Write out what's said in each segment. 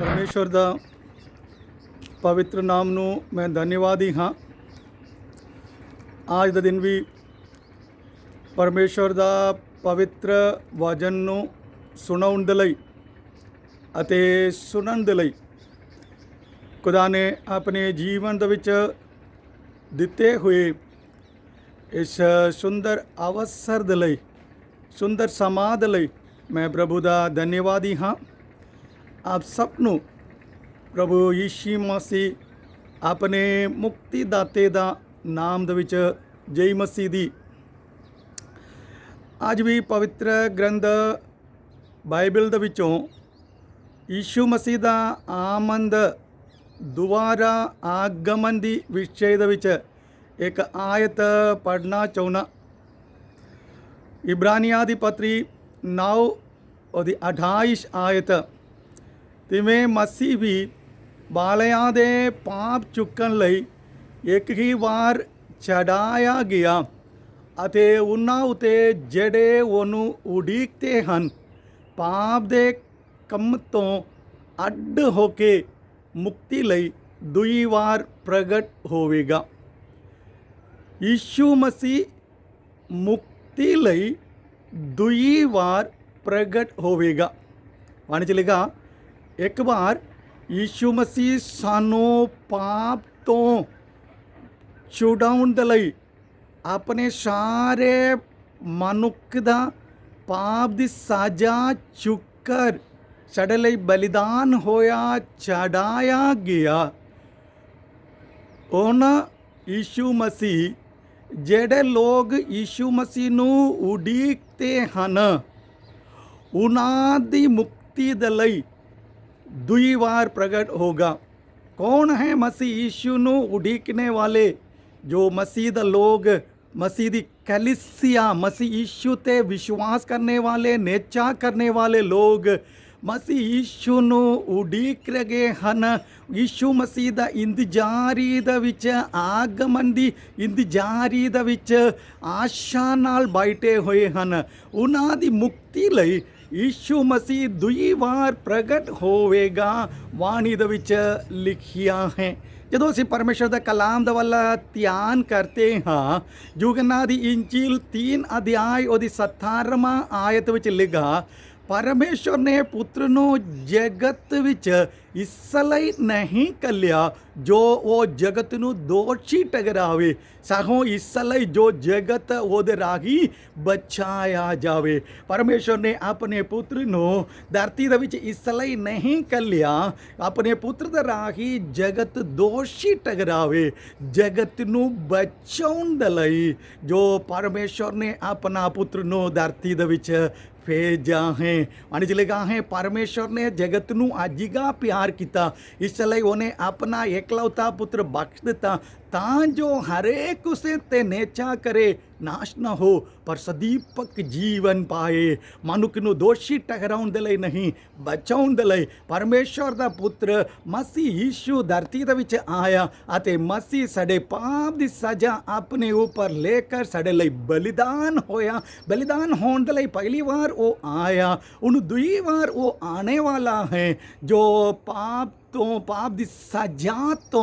परमेश्वर दा पवित्र नाम नू मैं धन्यवादी हाँ। आज ਦਾ दिन भी परमेश्वर ਦਾ पवित्र वचन ਨੂੰ ਸੁਣਾਉਣ ਦੇ ਲਈ ਅਤੇ ਸੁਣਨ ਦੇ ਲਈ खुदा ने अपने जीवन ਦੇ ਵਿੱਚ ਦਿੱਤੇ ਹੋਏ ਇਸ ਸੁੰਦਰ ਅਵਸਰ ਦੇ ਲਈ ਸੁੰਦਰ ਸਮਾਂ ਦੇ ਲਈ मैं प्रभु ਦਾ धन्यवादी हाँ। आप सबनों प्रभु यीशु मसीह अपने मुक्तिदाते दा नाम दे विच जय मसीह दी। अज भी पवित्र ग्रंथ बाइबल दे विचों यीशु मसीह दा आमंद दुबारा आगमन दी विषय दे विच एक आयत पढ़ना चाहना। इब्रानियां दी पत्री 9 और 28 आयत। तिवें मसीह भी बालियां दे पाप चुकन लई एक ही वार चढ़ाया गया अते उन्हां उते जेड़े ओनू उड़ीकते हन पाप दे कम तो अड्ड होके मुक्ति लई दुई वार प्रगट होवेगा। यीशु मसीह मुक्ति लई दुई वार प्रगट होवेगा। वाणी च लिखा एक बार यीशु मसीह सानू पाप तो छुड़ाउण दे लई अपने सारे मनुख दा पाप दी सजा चुकर साडे लई बलिदान होया चढ़ाया गया। उन्हां यीशु मसीह जेड़े लोग यीशु मसीह नू उड़ीकते हन उन्हां दी मुक्ति दे लई दुई बार प्रगट होगा। कौन है मसीह यीशु नू उड़ीकने वाले? जो मसीह दा लोग मसीह दी कलीसिया मसीह यीशु ते विश्वास करने वाले नेचा करने वाले लोग मसीह यीशु नू उड़ीक रहे हन। यीशु मसीह दा इंतजारी दा विच आगमन दी इंतजारी दा विच आशा नाल बैठे हुए हन। उन्हां दी मुक्ति लई यीशु मसीह दुई बार प्रगट होवेगा। वाणी दे विच लिखिया है। ਜਦੋਂ ਅਸੀਂ ਪਰਮੇਸ਼ਰ ਦਾ ਕਲਾਮ ਦਾ ਵੱਲ ਧਿਆਨ करते हाँ यूहन्ना दी इंजील 3 अध्याय ਉਹਦੀ 17ਵਾਂ आयत ਵਿੱਚ लिखा परमेश्वर ने पुत्र नू जगत विच इस लई नहीं कलिया जो वो जगत नू दोषी ठहरावे सगों इस लई जो जगत ओदे राही बचाया जावे। परमेश्वर ने अपने पुत्र नू धरती दे विच इस लई नहीं कलिया अपने पुत्र दे राही जगत दोषी ठहरावे जगत नू बचाउण दे लई जो परमेश्वर ने अपना पुत्र नू धरती दे विच भेजा है। वाणी लिखा है परमेश्वर ने जगत नू आजिगा प्यार किया इसलिए उन्हें अपना एकलौता पुत्र बख्श दिता तां जो हरेक उसे ते नेचा करे नाश न हो पर सदीपक जीवन पाए। मनुख नू दोषी ठहराउण दे लई नहीं बचाउण दे लई परमेश्वर दा पुत्र मसीह यीशु धरती दे विच आया अते मसीह साडे पाप दी सजा अपने ऊपर लेकर साडे लई बलिदान होया। बलिदान होण दे लई पहली बार वो आया उन्हूं दुई बार वो आने वाला है जो पाप तो पाप दी सजा तो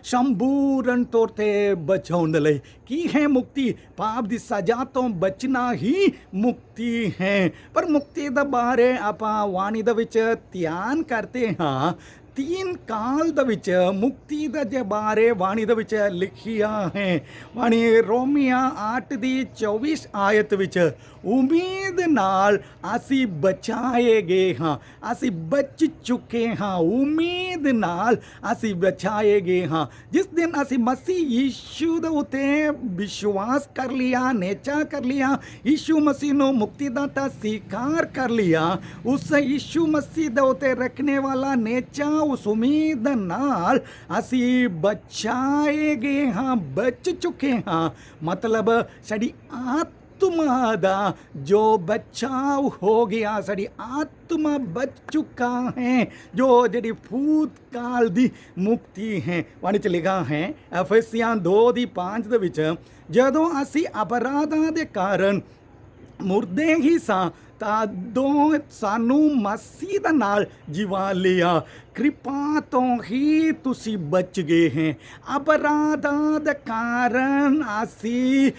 संपूर्ण तौर ते बचाउण दे लई की है मुक्ति। पाप दी सजा तो बचना ही मुक्ति है। पर मुक्ति दे बारे आपां वाणी दे विच ध्यान करते हाँ 3 काल दे विच मुक्ति दे बारे वाणी दे विच लिखिया है। वाणी रोमिया 8 दी 24 आयत विच उम्मीद नाल असी बचाए गए हाँ असी बच चुके हाँ उम्मीद नाल असी बचाए गए हाँ। जिस दिन असी मसीह यीशु दे उते विश्वास कर लिया नेचा कर लिया यीशु मसीह नू मुक्तिदाता स्वीकार कर लिया उस यीशु मसीह दे उते रखने वाला नेचा उस उम्मीद नाल असी बचाए गए हाँ बच चुके हाँ। मतलब साडी ਆਤਮਾ ਦਾ ਜੋ ਬਚਾਵ ਹੋ ਗਿਆ, ਸਾਡੀ ਆਤਮਾ ਬਚ ਚੁੱਕਾ ਹੈ, ਜੋ ਜਿਹੜੀ ਭੂਤਕਾਲ ਦੀ ਮੁਕਤੀ ਹੈ। ਵਾਣੀ 'ਚ ਲਿਖਾ ਹੈ ਐਫੈਸੀਆਂ 2:5 ਦੇ ਵਿੱਚ, ਜਦੋਂ ਅਸੀਂ ਅਪਰਾਧਾਂ ਦੇ ਕਾਰਨ ਮੁਰਦੇ ਹੀ ਸਾਂ ਤਾਂ ਸਾਨੂੰ ਮਸੀਹ ਦੇ ਨਾਲ ਜਿਵਾ ਲਿਆ। ਕਿਰਪਾ ਤੋਂ ਹੀ ਤੁਸੀਂ ਬਚ ਗਏ ਹੈ। ਅਪਰਾਧਾਂ ਦੇ ਕਾਰਨ ਅਸੀਂ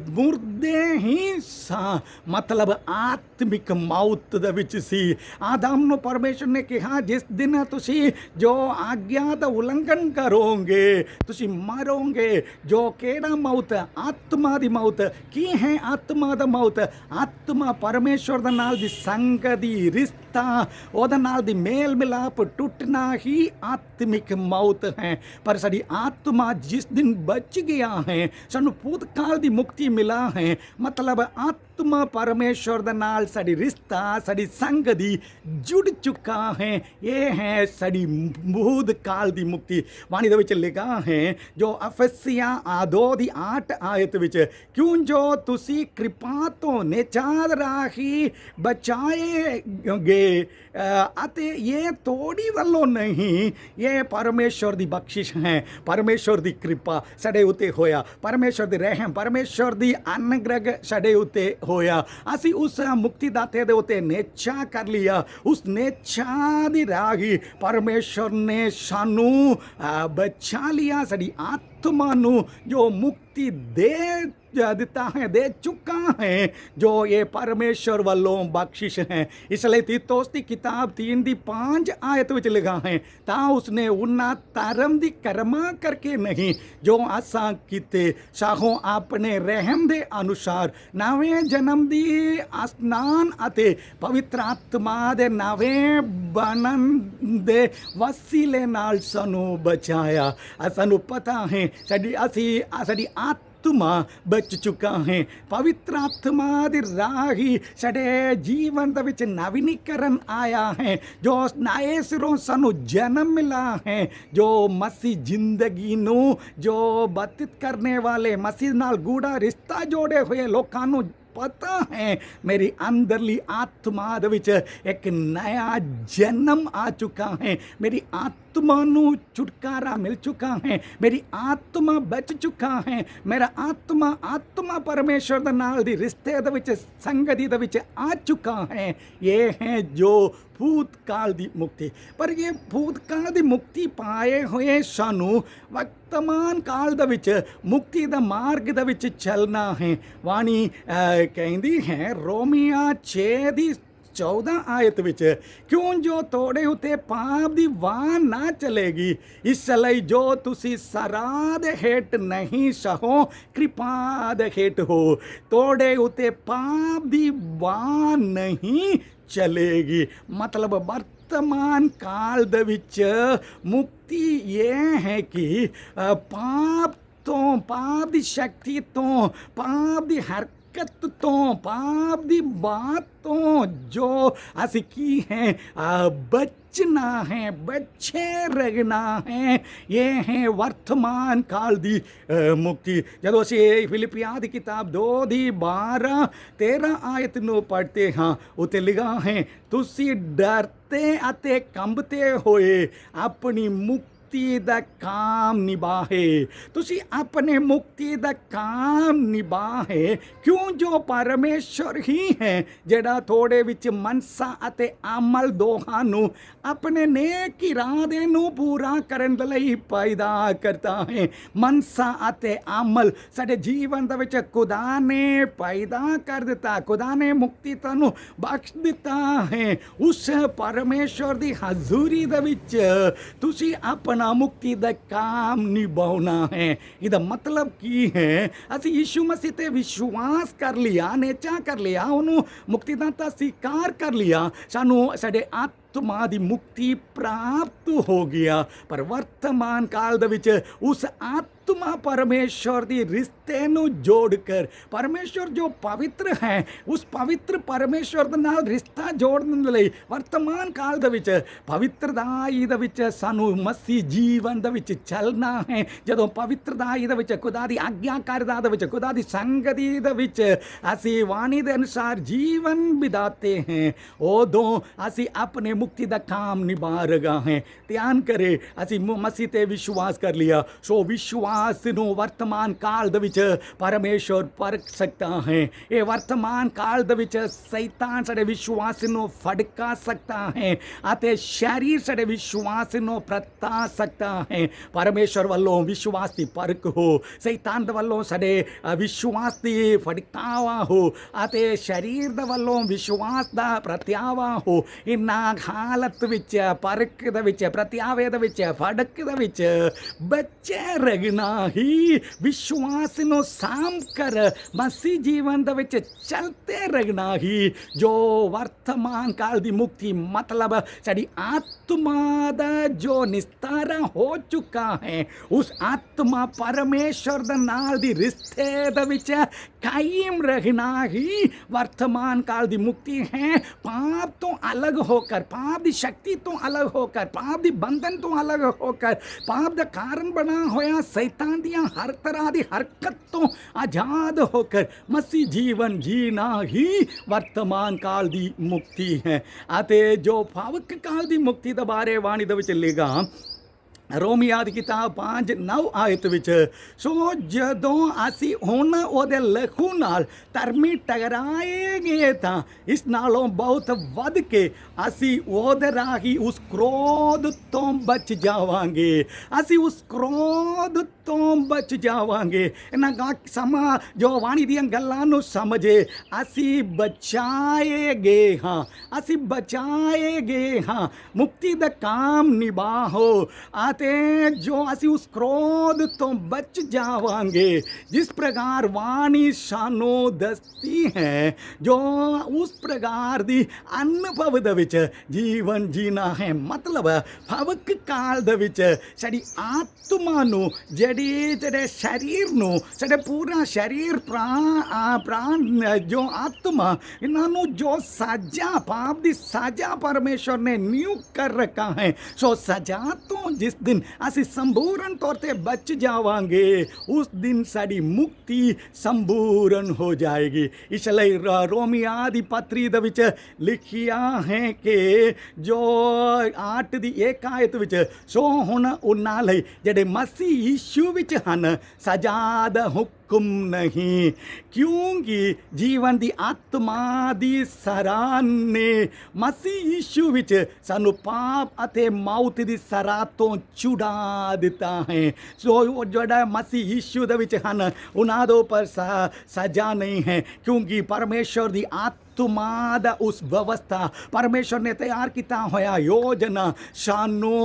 ਮੁਰਦੇ ਹੀ ਸਾਂ, ਮਤਲਬ ਆਤਮਿਕ ਮੌਤ ਦੇ ਵਿੱਚ ਸੀ। ਆਦਮ ਨੂੰ ਪਰਮੇਸ਼ਰ ਨੇ ਕਿਹਾ, ਜਿਸ ਦਿਨ ਤੁਸੀਂ ਜੋ ਆਗਿਆ ਦਾ ਉਲੰਘਣ ਕਰੋਗੇ ਤੁਸੀਂ ਮਰੋਗੇ। ਜੋ ਕਿਹੜਾ ਮੌਤ? ਆਤਮਾ ਦੀ ਮੌਤ। ਕੀ ਹੈ ਆਤਮਾ ਦਾ ਮੌਤ? ਆਤਮਾ ਪਰਮੇਸ਼ਰ ਦੇ ਨਾਲ ਦੀ ਸੰਗਤ ਦੀ ਰਿਸ਼ਤਾ, ਉਹਦੇ ਨਾਲ ਦੀ ਮੇਲ ਮਿਲਾਪ ਟੁੱਟਣਾ ਹੀ ਆਤਮਿਕ ਮੌਤ ਹੈ। ਪਰ ਸਾਡੀ ਆਤਮਾ ਜਿਸ ਦਿਨ ਬਚ ਗਿਆ ਹੈ, ਸਾਨੂੰ ਭੂਤਕਾਲ ਦੀ ਮੁਕਤੀ ਮਿਲਾ ਹੈ, ਮਤਲਬ ਆਤਮਾ ਪਰਮੇਸ਼ਰ ਦੇ ਨਾਲ ਸਾਡੀ ਰਿਸ਼ਤਾ, ਸਾਡੀ ਸੰਗਤ ਦੀ ਜੁੜ ਚੁੱਕਾ ਹੈ। ਇਹ ਹੈ ਸਾਡੀ ਭੂਤਕਾਲ ਦੀ ਮੁਕਤੀ। ਬਾਣੀ ਦੇ ਵਿੱਚ ਲਿਖਾ ਹੈ ਜੋ ਅਫਸੀਆਂ 2:8 ਵਿੱਚ, ਕਿਉਂ ਜੋ ਤੁਸੀਂ ਕਿਰਪਾ ਤੋਂ ਨਿਚਾਰ ਰਾਹੀਂ ਬਚਾਏ ਗਏ ਅਤੇ ਇਹ ਤੋੜੀ ਵੱਲੋਂ ਨਹੀਂ, ਇਹ ਪਰਮੇਸ਼ਰ ਦੀ ਬਖਸ਼ਿਸ਼ ਹੈ। ਪਰਮੇਸ਼ਰ ਦੀ ਕਿਰਪਾ ਸਾਡੇ ਉੱਤੇ ਹੋਇਆ, ਪਰਮੇਸ਼ਰ ਦੀ ਰਹਿਮ, ਪਰਮੇਸ਼ਰ ਦੀ ਅਨੁਗ੍ਰਹ ਸਾਡੇ ਉੱਤੇ ਹੋਇਆ। ਅਸੀਂ ਉਸ ਮੁਕਤੀ ਦਾਤੇ ਦੇ ਉੱਤੇ ਨਿਚਾ ਕਰ ਲਿਆ। ਉਸ ਨਿਚਾ ਦੀ ਰਾਹੀਂ ਪਰਮੇਸ਼ਰ ਨੇ ਸਾਨੂੰ ਬਚਾ ਲਿਆ। ਸਾਡੀ ਆਤਮਾ ਨੂੰ ਜੋ ਮੁਕਤੀ ਦੇ ਦਿੱਤਾ ਹੈ, ਦੇ ਚੁੱਕਾ ਹੈ, ਜੋ ਇਹ ਪਰਮੇਸ਼ਰ ਵੱਲੋਂ ਬਖਸ਼ਿਸ਼ ਹੈ। ਇਸ ਲਈ ਤੀਤੋਸ ਦੀ ਕਿਤਾਬ 3:5 ਵਿੱਚ ਲਿਖਾ ਹੈ, ਤਾਂ ਉਸਨੇ ਉਹਨਾਂ ਧਰਮ ਦੀ ਕਰਮਾਂ ਕਰਕੇ ਨਹੀਂ ਜੋ ਅਸਾਂ ਕੀਤੇ, ਸਗੋਂ ਆਪਣੇ ਰਹਿਮ ਦੇ ਅਨੁਸਾਰ ਨਵੇਂ ਜਨਮ ਦੀ ਇਸ਼ਨਾਨ ਅਤੇ ਪਵਿੱਤਰ ਆਤਮਾ ਦੇ ਨਵੇਂ ਬਣਨ ਦੇ ਵਸੀਲੇ ਨਾਲ ਸਾਨੂੰ ਬਚਾਇਆ। ਸਾਨੂੰ ਪਤਾ ਹੈ ਸਾਡੀ ਆਤਮਾ ਬਚ ਚੁੱਕਾ ਹੈ। ਪਵਿੱਤਰ ਆਤਮਾ ਦੀ ਰਾਹੀਂ ਸਾਡੇ ਜੀਵਨ ਦੇ ਵਿੱਚ ਨਵੀਨੀਕਰਨ ਆਇਆ ਹੈ, ਜੋ ਨਏ ਸਿਰੋਂ ਸਾਨੂੰ ਜਨਮ ਮਿਲਾ ਹੈ, ਜੋ ਮਸੀਹ ਜ਼ਿੰਦਗੀ ਨੂੰ ਜੋ ਬਤੀਤ ਕਰਨੇ ਵਾਲੇ, ਮਸੀਹ ਨਾਲ ਗੂੜਾ ਰਿਸ਼ਤਾ ਜੋੜੇ ਹੋਏ ਲੋਕਾਂ ਨੂੰ ਪਤਾ ਹੈ ਮੇਰੀ ਅੰਦਰਲੀ ਆਤਮਾ ਦੇ ਵਿੱਚ ਇੱਕ ਨया ਜਨਮ ਆ ਚੁੱਕਾ ਹੈ। ਮੇਰੀ ਆਤਮਾ ਨੂੰ ਛੁਟਕਾਰਾ ਮਿਲ ਚੁੱਕਾ ਹੈ। ਮੇਰੀ ਆਤਮਾ ਬਚ ਚੁੱਕਾ ਹੈ। ਮੇਰਾ ਆਤਮਾ ਪਰਮੇਸ਼ਰ ਦੇ ਨਾਲ ਦੀ ਰਿਸ਼ਤੇ ਦੇ ਵਿੱਚ, ਸੰਗਤੀ ਦੇ ਵਿੱਚ ਆ ਚੁੱਕਾ ਹੈ। ਇਹ ਹੈ ਜੋ ਭੂਤਕਾਲ ਦੀ ਮੁਕਤੀ। ਪਰ ਇਹ ਭੂਤਕਾਲ ਦੀ ਮੁਕਤੀ ਪਾਏ ਹੋਏ ਸਾਨੂੰ ਵਰਤਮਾਨ ਕਾਲ ਦੇ ਵਿੱਚ ਮੁਕਤੀ ਦਾ ਮਾਰਗ ਦੇ ਵਿੱਚ ਚੱਲਣਾ ਹੈ। ਵਾਣੀ ਕਹਿੰਦੀ ਹੈ ਰੋਮੀਆਂ 6:14 ਵਿੱਚ, ਕਿਉਂ ਜੋ ਤੁਹਾਡੇ ਉੱਤੇ ਪਾਪ ਦੀ ਵਾਹ ਨਾ ਚਲੇਗੀ, ਇਸ ਲਈ ਜੋ ਤੁਸੀਂ ਸਰਾਹ ਦੇ ਹੇਠ ਨਹੀਂ ਸਗੋਂ ਕਿਰਪਾ ਦੇ ਹੇਠ ਹੋ, ਤੁਹਾਡੇ ਉੱਤੇ ਪਾਪ ਦੀ ਵਾਹ ਨਹੀਂ ਚਲੇਗੀ। ਮਤਲਬ ਵਰਤਮਾਨ ਕਾਲ ਦੇ ਵਿੱਚ ਮੁਕਤੀ ਇਹ ਹੈ ਕਿ ਪਾਪ ਤੋਂ, ਪਾਪ ਦੀ ਸ਼ਕਤੀ ਤੋਂ, ਪਾਪ ਦੀ ਹਰਕਤ ਤੋਂ, ਪਾਪ ਦੀ ਬਾਤ ਤੋਂ ਜੋ ਅਸੀਂ ਕੀ ਹੈ ਬਚਣਾ ਹੈ, ਬਚੇ ਰਹਿਣਾ ਹੈ। ਇਹ ਹੈ ਵਰਤਮਾਨ ਕਾਲ ਦੀ ਮੁਕਤੀ। ਜਦੋਂ ਅਸੀਂ ਫਿਲਿਪੀਆਂ ਦੀ ਕਿਤਾਬ 2:12-13 ਨੂੰ ਪੜ੍ਹਦੇ ਹਾਂ, ਉੱਥੇ ਲਿਖਾ ਹੈ, ਤੁਸੀਂ ਡਰਤੇ ਅਤੇ ਕੰਬਤੇ ਹੋਏ ਆਪਣੀ ਮੁਕਤੀ ਦਾ ਕਾਮ ਨਿਭਾਏ। ਤੁਸੀਂ ਆਪਣੇ ਮੁਕਤੀ ਦਾ ਕਾਮ ਨਿਭਾਏ, ਕਿਉਂ ਜੋ ਪਰਮੇਸ਼ਰ ਹੀ ਹੈ ਜਿਹੜਾ ਤੁਹਾਡੇ ਵਿੱਚ ਮਨਸਾ ਅਤੇ ਅਮਲ ਦੋਹਾਂ ਨੂੰ ਆਪਣੇ ਨੇਕ ਇਰਾਦੇ ਨੂੰ ਪੂਰਾ ਕਰਨ ਦੇ ਲਈ ਪੈਦਾ ਕਰਦਾ ਹੈ। ਮਨਸਾ ਅਤੇ ਅਮਲ ਸਾਡੇ ਜੀਵਨ ਦੇ ਵਿੱਚ ਖੁਦਾ ਨੇ ਪੈਦਾ ਕਰ ਦਿੱਤਾ। ਖੁਦਾ ਨੇ ਮੁਕਤੀ ਤੁਹਾਨੂੰ ਬਖਸ਼ ਦਿੱਤਾ ਹੈ। ਉਸ ਪਰਮੇਸ਼ਰ ਦੀ ਹਜ਼ੂਰੀ ਦੇ ਵਿੱਚ ਤੁਸੀਂ ਆਪਣਾ ਮੁਕਤੀ ਦਾ ਕਾਮ ਨਿਭਾਉਣਾ ਹੈ। ਇਹਦਾ ਮਤਲਬ ਕੀ ਹੈ? ਅਸੀਂ ਯਿਸੂ ਮਸੀਹ ਤੇ ਵਿਸ਼ਵਾਸ ਕਰ ਲਿਆ, ਨੇਚਾ ਕਰ ਲਿਆ, ਉਹਨੂੰ ਮੁਕਤੀਦਾਤਾ ਸਵੀਕਾਰ ਕਰ ਲਿਆ, ਸਾਨੂੰ ਸਾਡੇ ਆਤਮਾ ਦੀ ਮੁਕਤੀ ਪ੍ਰਾਪਤ ਹੋ ਗਿਆ। ਪਰ ਵਰਤਮਾਨ ਕਾਲ ਦੇ ਵਿੱਚ ਉਸ आत्मा परमेश्वर दी रिश्ते नूं जोड़ कर परमेश्वर जो पवित्र है उस पवित्र परमेश्वर दे नाल रिश्ता जोड़न लई वर्तमान काल दे विच पवित्रताई दे विच सानू मसीह जीवन दे विच चलना है। जदों पवित्रताई दे विच खुदा दी आज्ञाकारिता दे विच खुदा दी संगति दे विच असीं वाणी दे अनुसार जीवन बिताते हैं उदों असीं अपने मुक्ति दा काम निभा रहे हैं। ध्यान करे असीं मसीह ते विश्वास कर लिया सो विश्वास नूं वर्तमान काल दे विच परमेश्वर परख सकता है। ये वर्तमान काल दे विच शैतान साडे विश्वास नूं फड़का सकता है अते शरीर साडे विश्वास नूं प्रता सकता है। परमेश्वर वालों विश्वास की परख हो शैतान दे वालों साडे विश्वास की फड़कावा हो अते शरीर दे वालों विश्वास दा प्रत्यावा हो। इन्ना हालत विच परख दे विच प्रत्यावे दे विच फड़क दे विच बचे रहना ही विश्वास नूं साम कर मसीह जीवन दे विच चलते रहना ही जो वर्तमान काल दी मुक्ति मतलब साडी आत्मा दा जो निस्तारा हो चुका है उस आत्मा परमेश्वर दे नाल दी रिश्ते दे विच कायम रहना ही वर्तमान काल दी मुक्ति है। पाप तो अलग होकर पाप दी शक्ति तो अलग होकर पाप दी बंधन तो अलग होकर पाप दा कारण बना होया शैतान दियां हर तरह दी हरकत तो आजाद होकर मसीह जीवन जीना ही वर्तमान काल दी मुक्ति है। अते जो पावक काल दी मुक्ति दे बारे वाणी दे विच लिखा रोमिया दी किताब 5:9 आयत विच सो जदों असी हुण ओहदे लहू नाल धर्मी ठहराए गए तां इस नालों बहुत वध के असी ओहदे राही उस क्रोध तो बच जावांगे। असी उस क्रोध तो बच जावांगे। इन्हां समा जो वाणी दीयां गल्लां नूं समझे असी बचाए गए हाँ असी बचाए गए हाँ मुक्ति दा काम निभाओ ते जो असी उस क्रोध तो बच जावांगे जिस प्रकार वाणी सानू दसती है जो उस प्रकार दी अनुभव दे विच जीवन जीना है। मतलब भवक काल दे विच साडी आत्मा नू जेड़े शरीर नू साडे पूरा शरीर प्राण जो आत्मा इन्हां नू जो सजा पाप दी सजा परमेश्वर ने नियुक्त कर रखा है सो सजा तो जिस दिन असी संपूर्ण तौर पे बच जावांगे उस दिन साड़ी मुक्ति संपूर्ण हो जाएगी। इसलिए रोमिया दी पत्री दे विच लिखिया है कि जो 8 दी 1 आयत विच सो हुण उन्हां लई जेड़े मसीह यीशु विच हन सजा दा हुक्म नहीं क्योंकि जीवन दी आत्मा दी सरान ने मसीह यीशु विच सानू पाप अते मौत दी सरा तो छुड़ा दिता है। सो जोड़ा मसीह यीशु दे विच हन उन्हां दे उपर सजा नहीं है क्योंकि परमेश्वर दी आत्मा दा उस व्यवस्था परमेश्वर ने तैयार किया होया योजना सानू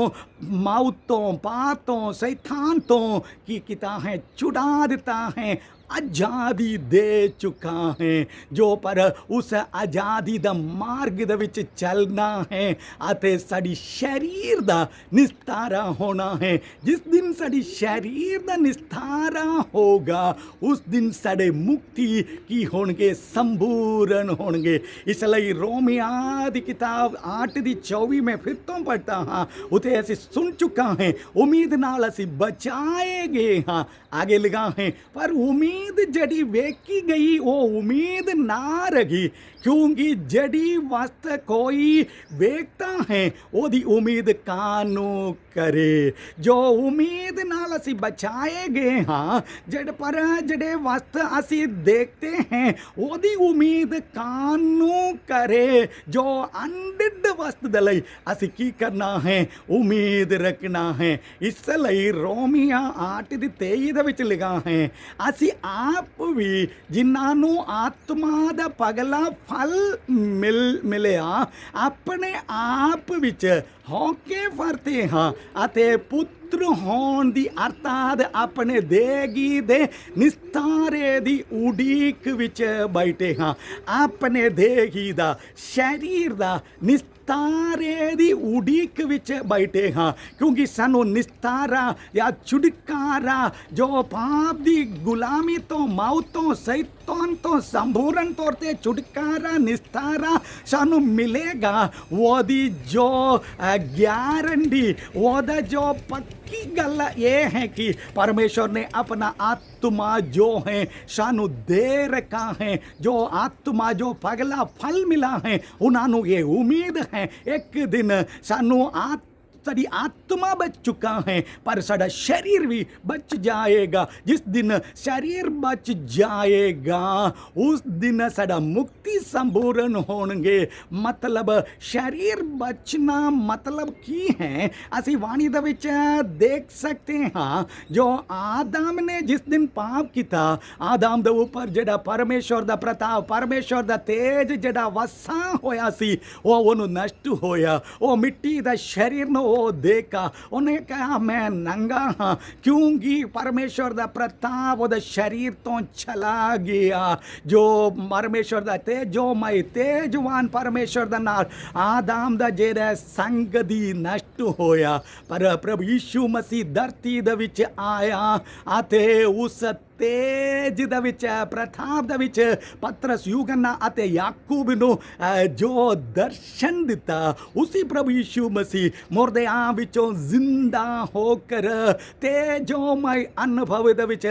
मौत तो पाप तो शैतान तो की किता है छुड़ा दिता है आज़ादी दे चुका है जो पर उस आज़ादी दा मार्ग दे विच चलना है अते साडी शरीर दा निस्तारा होना है। जिस दिन साडी शरीर दा निस्तारा होगा उस दिन साडे मुक्ति की होणगे संपूर्ण होणगे। इसलिए रोमिया दी किताब 8:24 में फिर तो पढ़ता हाँ उते असी सुन चुका है उम्मीद नाल असी बचाए गए हाँ आगे लगा है पर उम्मीद जड़ी वेखी गई वो उम्मीद ना रही क्योंकि जड़ी वस्त कोई वेखता है ओदी उम्मीद कानू करे जो उम्मीद नाल असी बचाए गए हाँ जड़ पर जड़े वस्त असी देखते हैं ओदी उम्मीद कानू करे जो अनडिड वस्त दे लई असी की करना है उम्मीद रखना है। इसलिए रोमिया 8:23 दे विच लिखा है असी आप भी जिन्हां नू आत्मा दा पगला फल मिलिया अपने आप विच होके फरते हाँ अते पुत्र होण दी अर्थात अपने देगी दे निस्तारे दी उड़ीक विच बैठे हाँ अपने देगी दा शरीर दा निस्तारा ਨਿਸਤਾਰੇ ਦੀ ਉਡੀਕ ਵਿੱਚ ਬੈਠੇ ਹਾਂ, ਕਿਉਂਕਿ ਸਾਨੂੰ ਨਿਸਤਾਰਾ ਜਾਂ ਛੁਟਕਾਰਾ ਜੋ ਪਾਪ ਦੀ ਗੁਲਾਮੀ ਤੋਂ, ਮੌਤ ਤੋਂ, ਸ਼ੈਤਾਨ ਤੋਂ ਸੰਪੂਰਨ ਤੌਰ ਤੇ ਛੁਟਕਾਰਾ, ਨਿਸਤਾਰਾ ਸਾਨੂੰ ਮਿਲੇਗਾ। ਉਹਦੀ ਜੋ ਗਾਰੰਟੀ, ਉਹਦਾ ਜੋ ਪੱਕੀ ਗੱਲ ਇਹ ਹੈ ਕਿ ਪਰਮੇਸ਼ਰ ਨੇ ਆਪਣਾ ਆਤਮਾ ਜੋ ਹੈ ਸਾਨੂੰ ਦੇ ਰੱਖਾ ਹੈ। ਜੋ ਆਤਮਾ, ਜੋ ਪਗਲਾ ਫਲ ਮਿਲਾ ਹੈ, ਉਹਨਾਂ ਨੂੰ ਇਹ ਉਮੀਦ ਹੈ ਇੱਕ ਦਿਨ ਸਾਨੂੰ ਸਾਡੀ ਆਤਮਾ ਬਚ ਚੁੱਕਾ ਹੈ, ਪਰ ਸਾਡਾ ਸਰੀਰ ਵੀ ਬਚ ਜਾਏਗਾ। ਜਿਸ ਦਿਨ ਸਰੀਰ ਬਚ ਜਾਏਗਾ ਉਸ ਦਿਨ ਸਾਡਾ ਮੁਕਤੀ ਸੰਪੂਰਨ ਹੋਣਗੇ। ਮਤਲਬ ਸਰੀਰ ਬਚਣਾ ਮਤਲਬ ਕੀ ਹੈ? ਅਸੀਂ ਬਾਣੀ ਦੇ ਵਿੱਚ ਦੇਖ ਸਕਦੇ ਹਾਂ, ਜੋ ਆਦਮ ਨੇ ਜਿਸ ਦਿਨ ਪਾਪ ਕੀਤਾ, ਆਦਮ ਦੇ ਉੱਪਰ ਜਿਹੜਾ ਪਰਮੇਸ਼ਰ ਦਾ ਪ੍ਰਤਾਪ, ਪਰਮੇਸ਼ਰ ਦਾ ਤੇਜ ਜਿਹੜਾ ਵਸਾ ਹੋਇਆ ਸੀ, ਉਹਨੂੰ ਨਸ਼ਟ ਹੋਇਆ। ਉਹ ਮਿੱਟੀ ਦਾ ਸਰੀਰ ਨੂੰ ਉਹ ਦੇਖਾ, ਉਹਨੇ ਕਿਹਾ ਮੈਂ ਨੰਗਾ ਹਾਂ, ਕਿਉਂਕਿ ਪਰਮੇਸ਼ਰ ਦਾ ਪ੍ਰਤਾਪ ਉਹਦੇ ਸਰੀਰ ਤੋਂ ਚਲਾ ਗਿਆ। ਜੋ ਪਰਮੇਸ਼ਰ ਦਾ ਤੇਜ, ਜੋ ਮੈਂ ਤੇਜਵਾਨ ਪਰਮੇਸ਼ਰ ਦਾ ਨਾਲ ਆਦਮ ਦਾ ਜਿਹੜਾ ਸੰਗ ਦੀ ਨਸ਼ਟ ਹੋਇਆ। ਪਰ ਪ੍ਰਭੂ ਯਿਸੂ ਮਸੀਹ ਧਰਤੀ ਦੇ ਵਿੱਚ ਆਇਆ ਅਤੇ ਉਸ ਤੇਜ ਦੇ ਵਿੱਚ, ਪ੍ਰਤਾਪ ਦੇ ਵਿੱਚ ਪਤਰਸ, ਯੂਹੰਨਾ ਅਤੇ ਯਾਕੂਬ ਨੂੰ ਜੋ ਦਰਸ਼ਨ ਦਿੱਤਾ, ਉਸੇ ਪ੍ਰਭੂ ਯਿਸੂ ਮਸੀਹ ਮੁਰਦਿਆਂ ਵਿੱਚੋਂ ਜ਼ਿੰਦਾ ਹੋ ਕਰ ਤੇਜੋਮय ਅਨੁਭਵ ਦੇ ਵਿੱਚ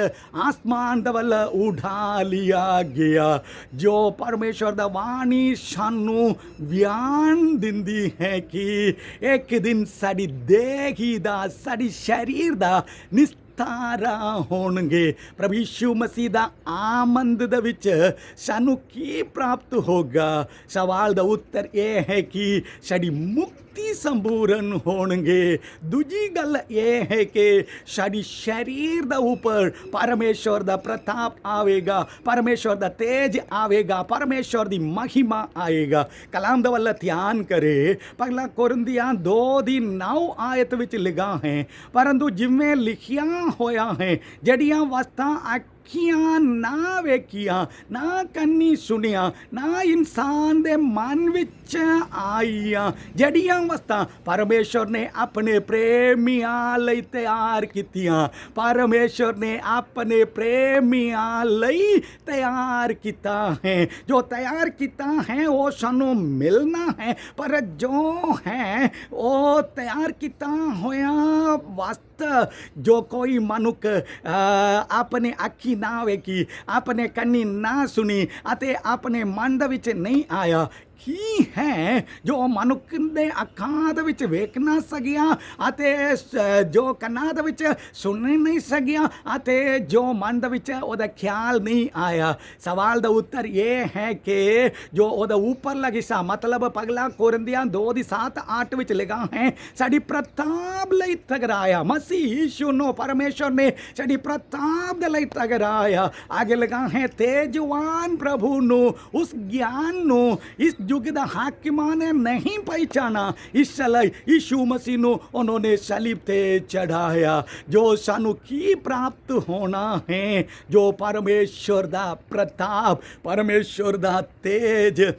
ਆਸਮਾਨ ਦੇ ਵੱਲ ਉਠਾ ਲਿਆ ਗਿਆ। ਜੋ ਪਰਮੇਸ਼ਰ ਦਾ ਬਾਣੀ ਸਾਨੂੰ ਬਿਆਨ ਦਿੰਦੀ ਹੈ ਕਿ ਇੱਕ ਦਿਨ ਸਾਡੀ ਦੇਹ ਦਾ, ਸਾਡੀ ਸਰੀਰ ਦਾ ਨਿਸਤਾਰਾ ਹੋਣਗੇ। ਪ੍ਰਭੂ ਯਿਸੂ ਮਸੀਹ ਦਾ ਆਮਦ ਦੇ ਵਿੱਚ ਸਾਨੂੰ ਕੀ ਪ੍ਰਾਪਤ ਹੋਗਾ? ਸਵਾਲ ਦਾ ਉੱਤਰ ਇਹ ਹੈ ਕਿ ਸਾਡੀ ਮੁਕਤੀ ਸੰਪੂਰਨ ਹੋਣਗੇ। ਦੂਜੀ ਗੱਲ ਇਹ ਹੈ ਕਿ ਸਾਡੀ ਸਰੀਰ ਦੇ ਉੱਪਰ ਪਰਮੇਸ਼ਰ ਦਾ ਪ੍ਰਤਾਪ ਆਵੇਗਾ, ਪਰਮੇਸ਼ਰ ਦਾ ਤੇਜ ਆਵੇਗਾ, ਪਰਮੇਸ਼ਰ ਦੀ ਮਹਿਮਾ ਆਏਗਾ। ਕਲਾਮ ਦੇ ਵੱਲ ਧਿਆਨ ਕਰੇ, ਪਹਿਲਾ ਕੋਰਿੰਥੀਆਂ 2:9 ਆਇਤ ਵਿੱਚ ਲਿਖਾ ਹੈ, ਪਰੰਤੂ ਜਿਵੇਂ ਲਿਖਿਆ ਹੋਇਆ ਹੈ, ਜਿਹੜੀਆਂ ਵਸਤਾਂ ਅੱਖੀਆਂ ਨਾ ਵੇਖੀਆਂ, ਨਾ ਕੰਨੀ ਸੁਣੀਆਂ, ਨਾ ਇਨਸਾਨ ਦੇ ਮਨ ਵਿੱਚ ਆਈਆਂ, ਜਿਹੜੀਆਂ ਵਸਤਾਂ ਪਰਮੇਸ਼ਰ ਨੇ ਆਪਣੇ ਪ੍ਰੇਮੀਆਂ ਲਈ ਤਿਆਰ ਕੀਤੀਆਂ, ਪਰਮੇਸ਼ਰ ਨੇ ਆਪਣੇ ਪ੍ਰੇਮੀਆਂ ਲਈ ਤਿਆਰ ਕੀਤਾ ਹੈ। ਜੋ ਤਿਆਰ ਕੀਤਾ ਹੈ ਉਹ ਸਾਨੂੰ ਮਿਲਣਾ ਹੈ, ਪਰ ਜੋ ਹੈ ਉਹ ਤਿਆਰ ਕੀਤਾ ਹੋਇਆ ਵਸਤ ਜੋ ਕੋਈ ਮਨੁੱਖ ਆਪਣੇ ਅੱਖੀ ਨਾ ਵੇਖੀ, ਆਪਣੇ ਕੰਨੀ ਨਾ ਸੁਣੀ ਅਤੇ ਆਪਣੇ ਮਨ ਦੇ ਵਿੱਚ ਨਹੀਂ ਆਇਆ, ਕੀ ਹੈ ਜੋ ਮਨੁੱਖ ਦੇ ਅੱਖਾਂ ਦੇ ਵਿੱਚ ਵੇਖ ਨਾ ਸਕਿਆ ਅਤੇ ਜੋ ਕੰਨਾਂ ਦੇ ਵਿੱਚ ਸੁਣ ਨਹੀਂ ਸਕਿਆ ਅਤੇ ਜੋ ਮਨ ਦੇ ਵਿੱਚ ਉਹਦਾ ਖਿਆਲ ਨਹੀਂ ਆਇਆ? ਸਵਾਲ ਦਾ ਉੱਤਰ ਇਹ ਹੈ ਕਿ ਜੋ ਉਹਦਾ ਉੱਪਰਲਾ ਹਿੱਸਾ, ਮਤਲਬ ਪਹਿਲਾ ਕੋਰਿੰਥੀਆਂ 2:7-8 ਵਿੱਚ ਲਿਖਾ ਹੈ, ਸਾਡੀ ਪ੍ਰਤਾਪ ਲਈ ਤਗਰਾਇਆ। ਮਸੀਹ ਯਿਸੂ ਨੂੰ ਪਰਮੇਸ਼ਰ ਨੇ ਸਾਡੀ ਪ੍ਰਤਾਪ ਦੇ ਲਈ ਤਗਰਾਇਆ। ਅੱਗੇ ਲਿਖਾ ਹੈ, ਤੇਜਵਾਨ ਪ੍ਰਭੂ ਨੂੰ, ਉਸ ਗਿਆਨ ਨੂੰ ਇਸ युग ਦਾ ਹਾਕਿਮਾਂ ਨੇ ਨਹੀਂ ਪਹਿਚਾਨਾ, ਇਸ ਲਈ ਯਿਸੂ ਮਸੀਹ ਨੂੰ ਉਹਨਾਂ ਨੇ ਸਲੀਬ ਤੇ ਚੜਾਇਆ। ਜੋ ਸਾਨੂੰ ਕੀ ਪ੍ਰਾਪਤ ਹੋਣਾ ਹੈ? ਜੋ ਪਰਮੇਸ਼ਰ ਦਾ ਪ੍ਰਤਾਪ, ਪਰਮੇਸ਼ਰ ਦਾ ਤੇਜ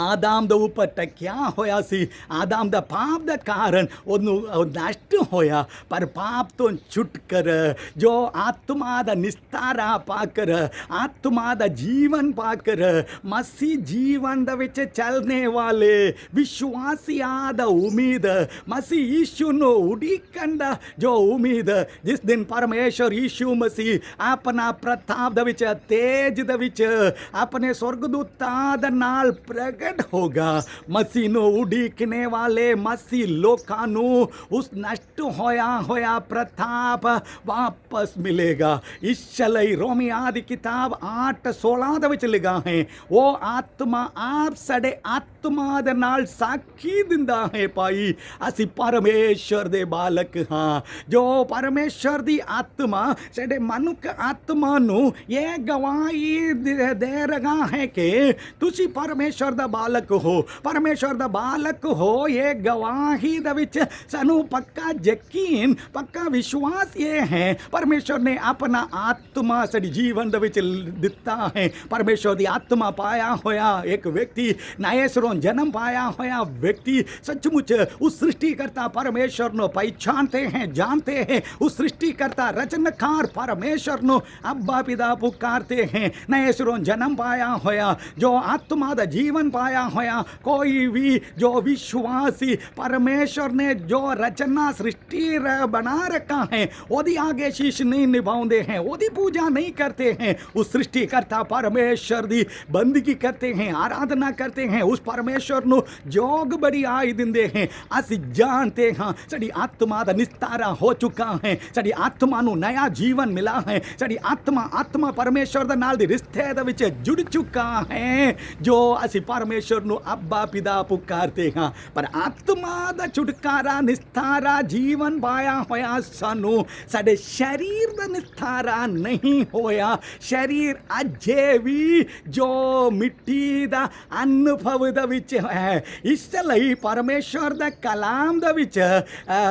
ਆਦਮ ਦੇ ਉੱਪਰ ਟਕਿਆ ਹੋਇਆ ਸੀ। ਆਦਮ ਦਾ ਪਾਪ ਦਾ ਕਾਰਨ ਉਹਨੂੰ ਨਸ਼ਟ ਹੋਇਆ, ਪਰ ਪਾਪ ਤੋਂ ਛੁੱਟ ਕਰ ਜੋ ਆਤਮਾ ਦਾ ਨਿਸਤਾਰਾ ਪਾ ਕਰ, ਆਤਮਾ ਦਾ ਜੀਵਨ ਪਾ ਕਰ, ਮਸੀਹ ਜੀਵਨ ਦੇ ਵਿੱਚ ਚੱਲਣੇ ਵਾਲੇ ਵਿਸ਼ਵਾਸੀਆਂ ਦਾ ਉਮੀਦ, ਮਸੀਹ ਯਿਸੂ ਨੂੰ ਉਡੀਕਣ ਦਾ ਜੋ ਉਮੀਦ, ਜਿਸ ਦਿਨ ਪਰਮੇਸ਼ਰ ਯਿਸੂ ਮਸੀਹ ਆਪਣਾ ਪ੍ਰਤਾਪ ਦੇ ਵਿੱਚ, ਤੇਜ ਦੇ ਵਿੱਚ ਆਪਣੇ ਸਵਰਗਦੂਤਾਂ ਦੇ ਨਾਲ ਪ੍ਰਗਟ ਹੋਗਾ। ਮਸੀਹ ਨੂੰ ਉਡੀਕਣੇ ਵਾਲੇ ਮਸੀਹ ਲੋਕਾਂ ਨੂੰ ਉਸ ਨਸ਼ਟ ਹੋਇਆ ਪ੍ਰਤਾਪ ਵਾਪਸ ਮਿਲੇਗਾ। ਇਸ ਲਈ ਰੋਮੀਆਂ ਦੀ ਕਿਤਾਬ 8:16 ਦੇ ਵਿੱਚ ਲਿਖਾ ਹੈ, ਉਹ ਆਤਮਾ ਆਪ ਸਾਡੇ ਆਤਮਾ ਦੇ ਨਾਲ ਸਾਖੀ ਦਿੰਦਾ ਹੈ, ਭਾਈ ਅਸੀਂ ਪਰਮੇਸ਼ਰ ਦੇ ਬਾਲਕ ਹਾਂ। ਜੋ ਪਰਮੇਸ਼ਰ ਦੀ ਆਤਮਾ ਸਾਡੇ ਮਨੁੱਖ ਆਤਮਾ ਨੂੰ ਇਹ ਗਵਾਹੀ ਦੇ ਰਿਹਾ ਹੈ ਕਿ ਤੁਸੀਂ ਪਰਮੇਸ਼ਰ ਦਾ ਬਾਲਕ ਹੋ, ਪਰਮੇਸ਼ਵਰ ਦਾ ਬਾਲਕ ਹੋ, ਇਹ ਗਵਾਹੀ ਦੇ ਵਿੱਚ ਸਾਨੂੰ ਪੱਕਾ ਯਕੀਨ, ਪੱਕਾ ਵਿਸ਼ਵਾਸ ਇਹ ਹੈ ਪਰਮੇਸ਼ਵਰ ਨੇ ਆਪਣਾ ਆਤਮਾ ਸਾਡੇ ਜੀਵਨ ਦੇ ਵਿੱਚ ਦਿੱਤਾ ਹੈ। ਪਰਮੇਸ਼ਵਰ ਦੀ ਆਤਮਾ ਪਾਇਆ ਹੋਇਆ ਇੱਕ ਵਿਅਕਤੀ, ਨਏ ਸਿਰੋਂ ਜਨਮ पाया हुआ व्यक्ति सचमुच उस सृष्टिकर्ता परमेश्वर नो पहचानते हैं, जानते हैं। उस सृष्टिकर्ता रचनकार परमेश्वर नो अब्बा पिता पुकारते हैं। नए सिरों जन्म पाया होया, जो आत्मा दा जीवन पाया होया कोई भी जो विश्वासी परमेश्वर ने जो रचना सृष्टि बना रखा है ओदी आगे शीश नहीं निभाते हैं, ओदी पूजा नहीं करते हैं। उस सृष्टिकर्ता परमेश्वर दी बंदगी करते हैं, आराधना करते हैं। उस परमेश्वर ਨੂੰ ਜੋਗ ਬੜਾਈ ਦਿੰਦੇ हैं। ਅਸੀਂ ਜਾਣਦੇ ਹਾਂ ਸਾਡੀ ਆਤਮਾ ਦਾ ਨਿਸਤਾਰਾ ਹੋ ਚੁੱਕਾ ਹੈ, ਸਾਡੀ ਆਤਮਾ ਨੂੰ ਨਇਆ ਜੀਵਨ ਮਿਲਾ ਹੈ, ਸਾਡੀ ਆਤਮਾ ਪਰਮੇਸ਼ਵਰ ਦੇ ਨਾਲ ਦੇ ਰਿਸ਼ਤੇ ਦੇ ਵਿੱਚ ਜੁੜ ਚੁੱਕਾ ਹੈ, ਜੋ ਅਸੀਂ ਪਰਮੇਸ਼ਵਰ ਨੂੰ ਅੱਬਾ ਪਿਤਾ ਪੁਕਾਰਦੇ ਹਾਂ। ਪਰ ਆਤਮਾ ਦਾ ਛੁਟਕਾਰਾ, ਨਿਸਤਾਰਾ, ਜੀਵਨ ਪਾਇਆ ਹੋਇਆ ਸਾਨੂੰ ਸਾਡੇ ਸਰੀਰ ਦਾ ਨਿਸਤਾਰਾ ਨਹੀਂ ਹੋਇਆ। ਸਰੀਰ ਅਜੇ ਵੀ ਜੋ ਮਿੱਟੀ ਦਾ ਅਨੁਭਵ ਦੇ ਵਿੱਚ है। इसलिए परमेश्वर दा कलाम दे विच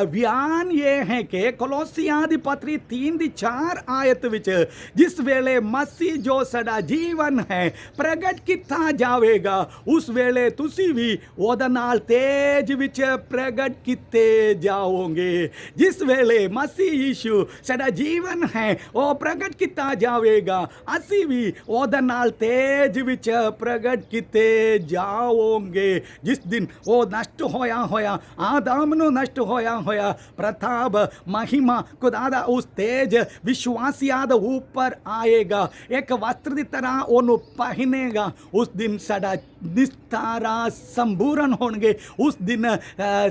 बयान ये है कि कोलोसियां दी पत्री 3:4 आयत विच जिस वेले मसीह जो साडा जीवन है प्रगट किता जावेगा उस वेले तुसी भी ओहदे नाल तेज विच प्रगट किते जाओगे। जिस वेले मसीह यीशु साडा जीवन है वो प्रगट किता जावेगा, असी भी ओहदे नाल तेज विच प्रगट किते जाओगे। जिस दिन वो नष्ट होया आदम नो नष्ट होया प्रताप महिमा खुदा दा उस तेज विश्वासियां दे ऊपर आएगा, एक वस्त्र की तरह ओनू पहनेगा। उस दिन साडा निस्तारा संपूर्ण होणगे, उस दिन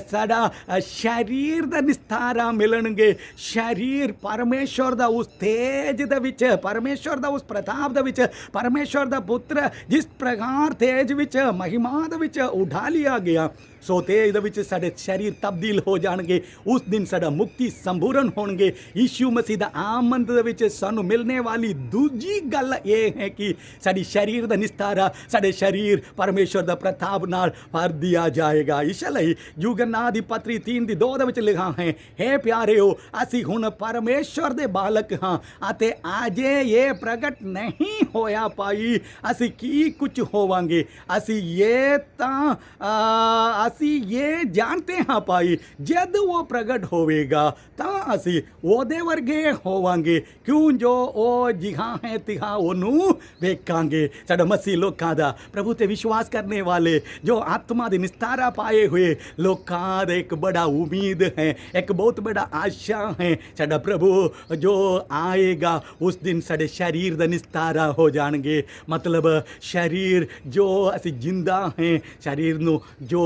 साडा शरीर दा निस्तारा मिलणगे। शरीर परमेश्वर दा उस तेज दे विच, परमेश्वर दा उस प्रताप दे विच, परमेश्वर दा पुत्र जिस प्रकार तेज विच महिमा दे विच उठा लिया गया, सो तेज दे विच साडे शरीर तब्दील हो जाणगे। उस दिन साडा मुक्ति संपूर्ण होणगे। यीशु मसीह दा आमंद दे विच सानू मिलने वाली दूजी गल ये है कि साडी शरीर दा निस्तारा, साडे शरीर परमेश्वर दा प्रताप नाल भर दिया जाएगा। इसलिए यूहन्ना दी पत्री 3:2 दे विच लिखा है, हे प्यारेओ असी हुण परमेश्वर दे बालक हां अते अजे ये प्रगट नहीं होया पाई असी की कुछ होवांगे। असी ये जानते हाँ पाई जद वो प्रगट होवेगा तां असी ओदे वर्गे होवांगे, क्यों जो ओ जिहा है तिहा ओनू वेखांगे। साडा मसीह लोकां दा प्रभु ते विश्वास करने वाले जो आत्मा दे निस्तारा पाए हुए लोकां दा एक बड़ा उम्मीद है, एक बहुत बड़ा आशा है। साडा प्रभु जो आएगा उस दिन साडे शरीर दा निस्तारा हो जाणगे। मतलब शरीर जो असी जिंदा हैं, शरीर नू जो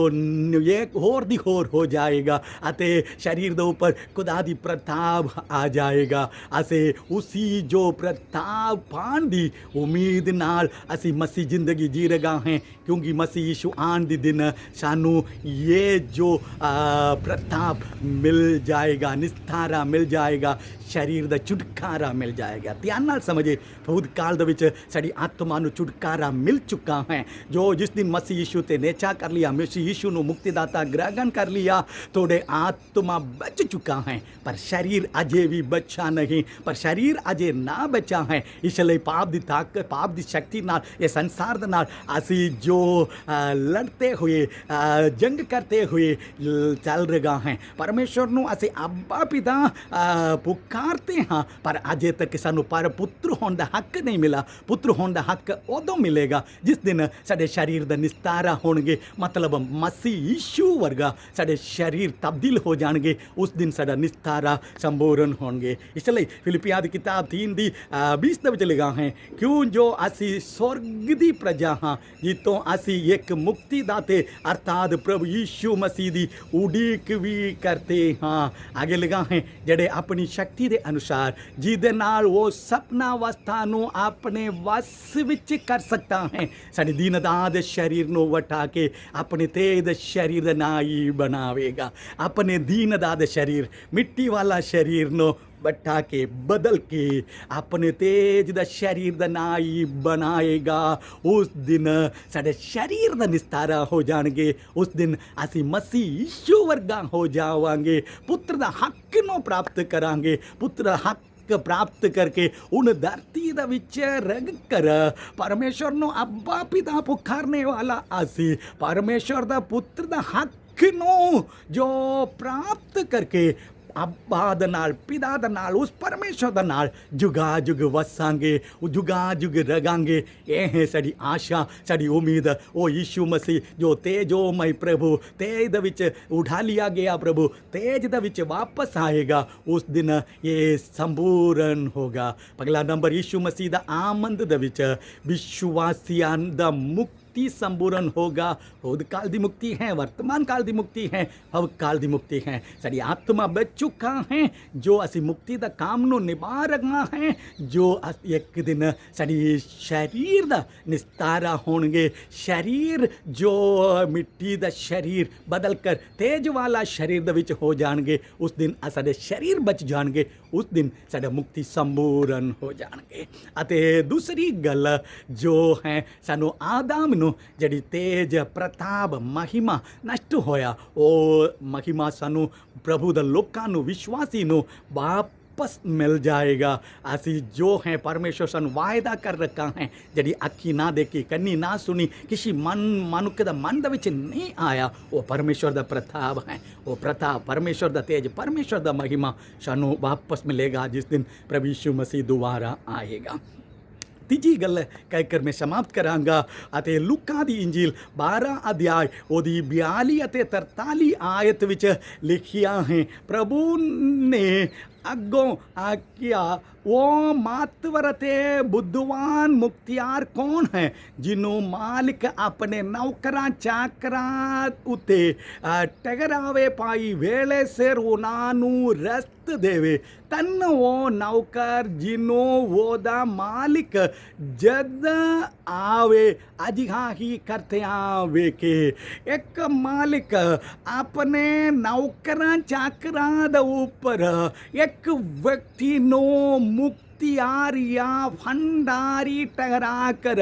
एक होर दी होर हो जाएगा अते शरीर दे ऊपर खुदा दी प्रताप आ जाएगा। असे उसी जो प्रताप पाण दी उम्मीद नाल असी मसीह जिंदगी जी रहा हैं, क्योंकि मसीह यीशु आन दी दिन सानू ये जो प्रताप मिल जाएगा, निस्तारा मिल जाएगा, शरीर दा छुटकारा मिल जाएगा। ध्यान नाल समझे, भूत काल दे विच साडी आत्मा नू छुटकारा मिल चुका है। जो जिस दिन मसीह यीशु ते नेचा कर लिया, मसीह यीशु नू मुक्तिदाता ग्रहण कर लिया, तोड़े आत्मा बच चुका है, पर शरीर अजे भी बचा नहीं, पर शरीर अजे ना बचा है। इसलिए पाप दी ताकत, पाप दी शक्ति नाल, ये संसार दे नाल असी जो लड़ते हुए, जंग करते हुए चल रहा हैं। परमेश्वर नू असी अब्बा पिता पुकारते हाँ, पर अजे तक सानू पर पुत्र होने का हक नहीं मिला। पुत्र होने का हक उदों मिलेगा जिस दिन साडे शरीर दा निस्तारा होणगे, मतलब मसीह यीशु वर्गा साडे शरीर तब्दील हो जाणगे। उस दिन साडा निस्तारा संपूर्ण होणगे। इसलिए फिलिपियां दी किताब 3:20 दे विच लिखा है, क्यों जो असी स्वर्ग दी प्रजा हाँ जितों असी एक मुक्तिदाते अर्थात प्रभु यीशु मसीह दी उड़ीक भी करते हाँ। आगे लिखा है, जड़े अपनी शक्ति दे अनुसार जिहदे नाल वो सपना अवस्था नू अपने वस विच कर सकता है, साडे दीनदाद शरीर नू वटा के अपने तेज शरीर नाई बनावेगा। अपने दीनदाद शरीर, मिट्टी वाला शरीर नो बैठा के बदल के अपने तेज दा शरीर दा नाई बनाएगा। उस दिन साडे शरीर दा निस्तारा हो जाणगे। उस दिन असी मसीह यीशु वर्गा हो जावांगे। पुत्र दा हक नूं प्राप्त करांगे। पुत्र दा हक प्राप्त करके उन धरती दा विच रग कर परमेश्वर नो अब्बा पिता पुकारने वाला असी परमेश्वर दा पुत्र दा हक नो जो प्राप्त करके अब्बा दा नाल पिता दा नाल उस परमेश्वर दा नाल जुगा जुग वसांगे, जुगा जुग रगांगे। ये है साड़ी आशा, साड़ी उम्मीद। ओ यीशु मसीह जो तेजोमय प्रभु तेज दा विच उठा लिया गया, प्रभु तेज दा विच वापस आएगा। उस दिन ये संपूर्ण होगा। पगला नंबर यीशु मसीह दा आमंद दा विच विश्वासियां दा मुक्ति संपूर्ण होगा। भूतकाल दी मुक्ति है, वर्तमान काल दी मुक्ति है, भविकाल दी मुक्ति है। साड़ी आत्मा बच चुका है जो असी मुक्ति दा काम नो निभा रहा है। जो एक दिन साड़ी शरीर दा निस्तारा होणगे। शरीर जो मिट्टी दा शरीर बदल कर तेज वाला शरीर दे विच हो जाणगे। उस दिन साडे शरीर बच जाणगे। उस दिन साडा मुक्ति संपूर्ण हो जाणगे। अते दूसरी गल जो है सानू आदम नू जड़ी तेज प्रताप महिमा नष्ट होया, ओ महिमा सानू प्रभु दा लोकां नू विश्वासी नू वापस मिल जाएगा। असी जो हैं परमेश्वर सन वायदा कर रखा है, जड़ी अखी ना देखी कन्नी ना सुनी किसी मनुख दा मन दे विच नहीं आया, वो परमेश्वर दा प्रताप है। वो प्रताप परमेश्वर दा तेज परमेश्वर दा महिमा सानू वापस मिलेगा जिस दिन प्रभु यीशु मसीह दोबारा आएगा। तीजी गल कहकर मैं समाप्त करांगा अते लूका दी इंजील 12 अध्याय ओदी 42 अते 43 आयत विच लिखिया है। प्रभु ने अगों आख्या, वो मातवर ते बुद्धवान मुख्तियार कौन है जिन्हों मालिक अपने नौकरां चाकरां उते टगरावे पाई वेले सिर उन्हां नूं रस्त देवे। तन वो नौकर जिन्हों वो दा मालिक जद आवे अजिहा ही करते आवे के। एक मालिक अपने नौकरां चाकरां दे उपर एक व्यक्ति नो मुख्तियार या फंडारी ठहरा कर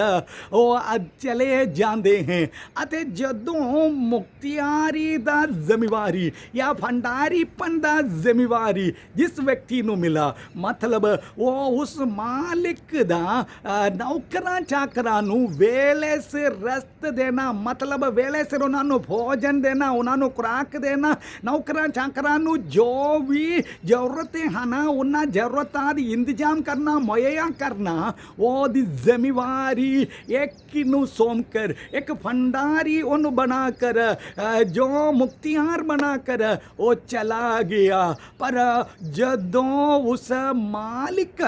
वो चले जाते हैं। अते जदों मुख्तियारी दा जिम्मेवारी या फंडारीपन दा जिम्मेवारी जिस व्यक्ति नू मिला, मतलब वो उस मालिक दा नौकरां चाकरां नू वेले से रस्त देना, मतलब वेले से उन्हां नू भोजन देना, उन्हां नू खुराक देना। नौकरां चाकरां नू जो भी जरूरतें हैं उन्हां जरूरतां दी इंतजाम करना, मुहैया करना, वो दी जिम्मेवारी एक नू सौंप कर एक फंडारी उन बनाकर जो मुख्तियार बनाकर वो चला गया। पर जदों उस मालिक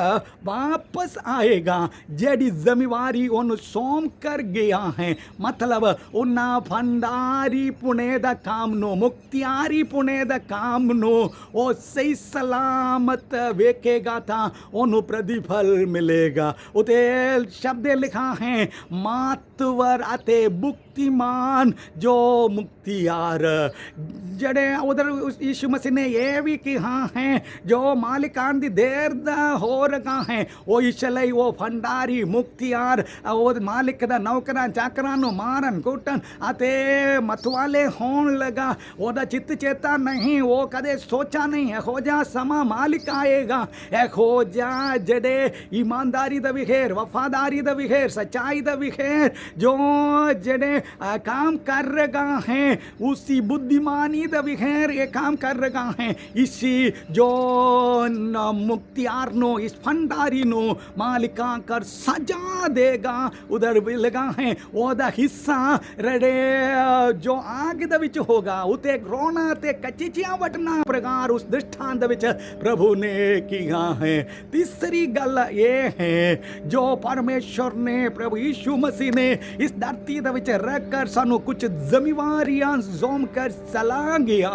वापस आएगा जेडी जिम्मेवारी उन सौंप कर गया है, मतलब उन्ना फंडारी पुणे दा काम नो मुख्तियारी पुणे दा काम नो वो सही सलामत वेखेगा था उन्हों प्रतिफल मिलेगा। उते शब्द लिखा है मातवर अते मुक्तिमान जो मुख्तियार जड़े उधर यीशु मसीह ने ये भी कहा है जो मालिकान दी देर दा हो रखा है वो इसलिए वो फंडारी मुख्तियार वो मालिक दा नौकरां चाकरां नू मारन कुटन अते मतवाले होन लगा। ओदा चित्त चेता नहीं, वो कदे सोचा नहीं है हो जा समा मालिक आएगा। हो जा जड़े ईमानदारी दा विखेर, वफादारी दा विखेर, सच्चाई दा विखेर जो जड़े काम कर रहा है, उसी बुद्धिमानी दा विखेर ये काम कर रहा है। इसी जो मुख्तियार नो इस फंडारी नो मालिका कर सजा देगा। उधर भी लगा है ओदा हिस्सा रड़े जो आग दा विच होगा उते रोना ते कचिचियां वटना प्रकार उस दृष्टांत दा विच प्रभु ने किया है। तीसरी गल ये है जो परमेश्वर ने प्रभु यीशु मसीह ने इस धरती दे विच रहकर सानू कुछ जिम्मेवारियां सौंप कर चला गया।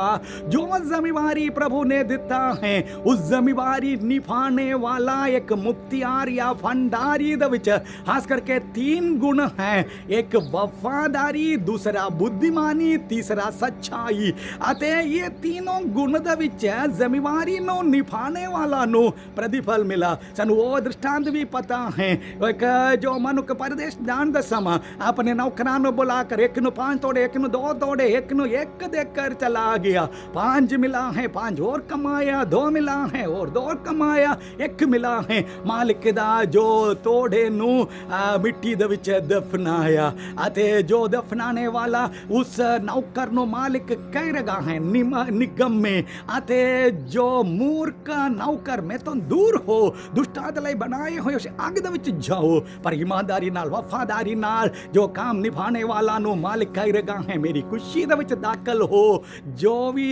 जो जिम्मेवारी प्रभु ने दिता है उस जिम्मेवारी निभाने वाला एक मुख्तियार या फंडारी दे विच खास करके 3 गुण हैं। एक वफादारी, दूसरा बुद्धिमानी, तीसरा सच्चाई। अते ये तीनों गुण दे विच जिम्मेवारी नो निभाने वाला नो प्रतिफल मिला। सानू वो दृष्टांत भी पता है। एक जो मनुख परदेश जान दा समा अपने नौकरां नु बुलाकर एक नु 5 तोड़े, एक नु 2 तोड़े, एक नु 1 देकर चला गया। 5 मिला है, 5 और कमाया, 2 मिला है और 2 और कमाया, 1 मिला है। मालिक दा जो तोड़े नु मिट्टी दे विच दफनाया। अते जो दफनाने वाला उस नौकर नु मालिक कह रहा है निगम में, अते जो मूर्ख नौकर में तो दूर हो, दुष्टात लई बनाए होए उस आग दे विच जाओ। पर ईमानदारी नाल, वफादारी नाल जो काम निभाने वाला नु मालिक कह रहा है मेरी खुशी दे विच दाखल हो। जो भी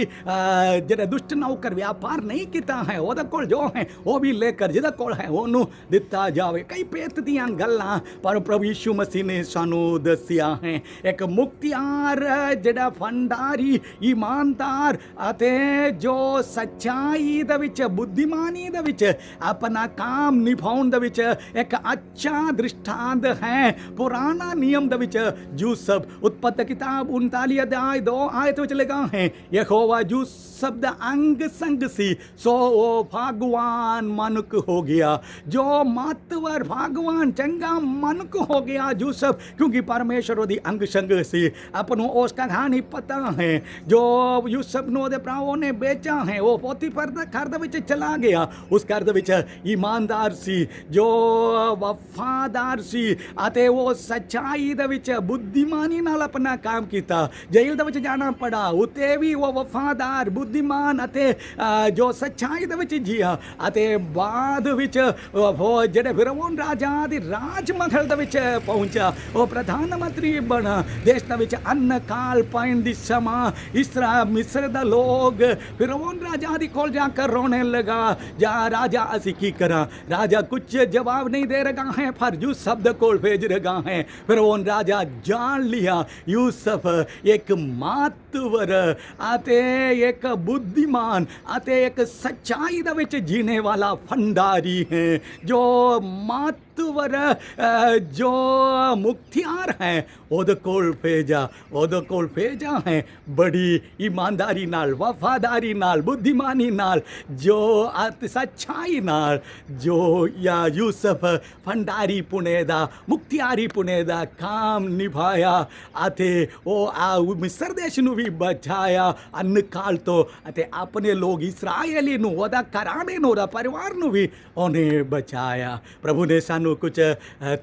जेड़ा दुष्ट नौकर व्यापार नहीं किता है ओदे कोल जो है वो भी लेकर जिहदे कोल है ओनू दिता जावे। कई पेत दियां गल्लां पर प्रभु यीशु मसीह ने सानू दसिया है। एक मुख्तियार जेड़ा फंडारी, ईमानदार अते जो सच्चाई दे विच, बुद्धिमानी दे विच अपना काम निभाउण दे विच एक अच्छा दृष्टांत है। पुराना नियम दे विच यूसुफ, उत्पत्ति किताब 39 अध्याय 2 आयत विच लिखा है यहोवा यूसुफ दा अंग संग सी सो वो भगवान मनुख हो गया। जो मातवर भगवान चंगा मनुख हो गया यूसुफ, क्योंकि परमेश्वर ओदी अंग संग सी। अपनों उसका कहानी पता है। जो यूसुफ नो दे भराओं ने बेचा है वो पोतीफर दे घर दे विच चला गया। उस घर दे विच ईमानदार सी, जो वफादार सी अते वो सच्चाई दे विच बुद्धिमानी नाल अपना काम कीता। जेल दे विच जाना पड़ा, उते भी वो वफादार, बुद्धिमान अते जो सच्चाई दे विच जिया। अते बाद विच वो जेड़े फिरौन राजा दी राजमहल दे विच पहुंचा, वो प्रधानमंत्री बना। देश दे विच अन्न काल पैण दी समा इसरा मिस्र दा लोग फिरौन राजा दी कोल जाकर रोने लगा, जा राजा असी की करा। राजा कुछ जवाब नहीं दे रहा है पर यूसुफ दे कोल भेज रहा है। फिरौन राजा जान लिया यूसुफ एक मातवर अते एक बुद्धिमान अते एक सच्चाई दे विच जीने वाला फंडारी है। जो मातवर जो मुख्तियार है ओदे कोल भेजा है। बड़ी ईमानदारी नाल, वफादारी नाल, बुद्धिमानी नाल, जो सच्चाई नाल जो या यूसुफ फंडारी पुणे दा, मुख्तियारी पुणे दा काम निभाया अते ओ मिस्र देश नू भी बचाया अन्न काल तो। अते अपने लोग इसराइली नू, ओदा घराणे नू, ओदा परिवार नू भी उन्हें बचाया। प्रभु ने सानू कुछ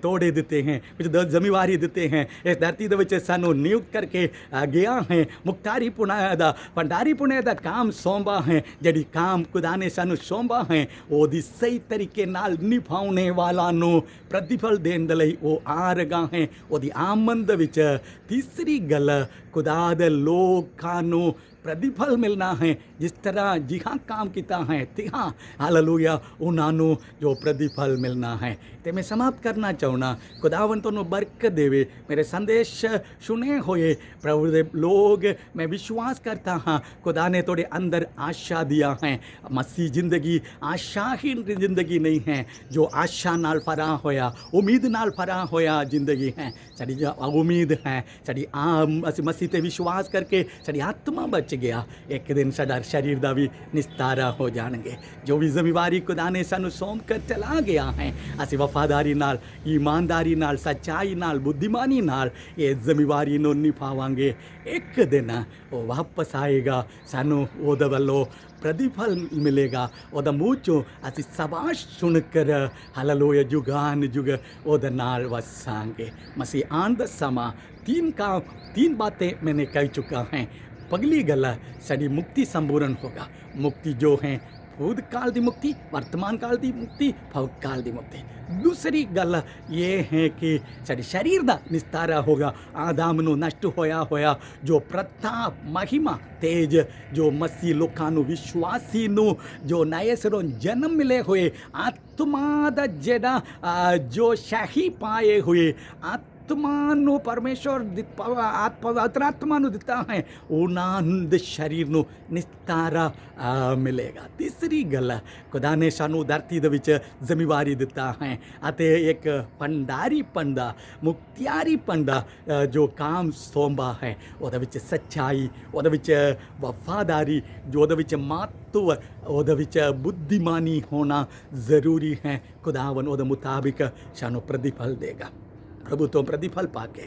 तोड़े दिते हैं, कुछ जिम्मेवारी दिते हैं। इस धरती दे विच सानू नियुक्त करके गया है। मुख्तारी पुणे दा, भंडारी पुणे दा काम सौंपा है। जिहड़ी काम खुदा ने सानू सौंपा है ओदी सही तरीके नाल निभाउने वाला नू प्रतिफल देण दे लई ओ आ रहा है। ओदी आमद विच तीसरी गल, खुदा दे लोकां नू प्रतिफल मिलना है। जिस तरह जिहा काम किया है तिहा हालेलुया उन्होंने जो प्रतिफल मिलना है। तो मैं समाप्त करना चाहूँगा। खुदावन तुहानू बरकत देवे। मेरे संदेश सुने हुए प्रभु दे लोग, मैं विश्वास करता हाँ खुदा ने थोड़े अंदर आशा दिया है। मसीह जिंदगी आशाहीन जिंदगी नहीं है, जो आशा नाल फरा होया, उम्मीद नाल फरा होया जिंदगी है। साड़ी जो उम्मीद है, साड़ी असीं मसीह ते विश्वास करके साड़ी आत्मा बच गया। एक दिन साडा शरीर दा भी निस्तारा हो जाएंगे। जो भी जिम्मेवारी खुदा ने सानू सौंप कर चला गया है, असीं वफादारी नाल, ईमानदारी नाल, सच्चाई नाल, बुद्धिमानी नाल ये जिम्मेवारी नू निभावांगे। एक दिन वो वापस आएगा, सानू ओहदे वल्लों प्रतिफल मिलेगा। ओहदा मूँह चों असीं शाबाश सुनकर हालेलुया जुगान जुग ओहदे नाल वसांगे। मसीह आन दा समा तीन बातें मैंने कह चुका हैं। पगली गल साड़ी मुक्ति संपूर्ण होगा। मुक्ति जो है भूतकाल की मुक्ति, वर्तमान काल की मुक्ति, भविष्यकाल की मुक्ति। दूसरी गल ये है कि साड़ी शरीर का निस्तारा होगा। आदम नू नष्ट होया जो प्रताप, महिमा, तेज जो मसीह लोकां नू, विश्वासी नू जो नए सिरों जन्म मिले हुए आत्मा दा जेड़ा जो शाही पाए हुए ਆਤਮਾ ਨੂੰ ਪਰਮੇਸ਼ਵਰ ਪਵਿੱਤਰ ਆਤਮਾ ਨੂੰ ਦਿੱਤਾ ਹੈ, ਉਹਨਾਂ ਦੇ ਸਰੀਰ ਨੂੰ ਨਿਸਤਾਰਾ ਮਿਲੇਗਾ। ਤੀਸਰੀ ਗੱਲ, ਖੁਦਾ ਨੇ ਸਾਨੂੰ ਧਰਤੀ ਦੇ ਵਿੱਚ ਜ਼ਿੰਮੇਵਾਰੀ ਦਿੱਤਾ ਹੈ ਅਤੇ ਇੱਕ ਭੰਡਾਰੀਪਣ ਦਾ, ਮੁਖਤਿਆਰੀਪਣ ਦਾ ਜੋ ਕੰਮ ਸੌਂਪਾ ਹੈ, ਉਹਦੇ ਵਿੱਚ ਸੱਚਾਈ, ਉਹਦੇ ਵਿੱਚ ਵਫਾਦਾਰੀ, ਜੋ ਉਹਦੇ ਵਿੱਚ ਮਹੱਤਵ, ਉਹਦੇ ਵਿੱਚ ਬੁੱਧੀਮਾਨੀ ਹੋਣਾ ਜ਼ਰੂਰੀ ਹੈ। ਖੁਦਾਵੰ ਉਹਦੇ ਮੁਤਾਬਿਕ ਸਾਨੂੰ ਪ੍ਰਤੀਫਲ ਦੇਗਾ। ਪ੍ਰਭੂ ਤੋਂ ਪ੍ਰਤੀਫਲ ਪਾ ਕੇ,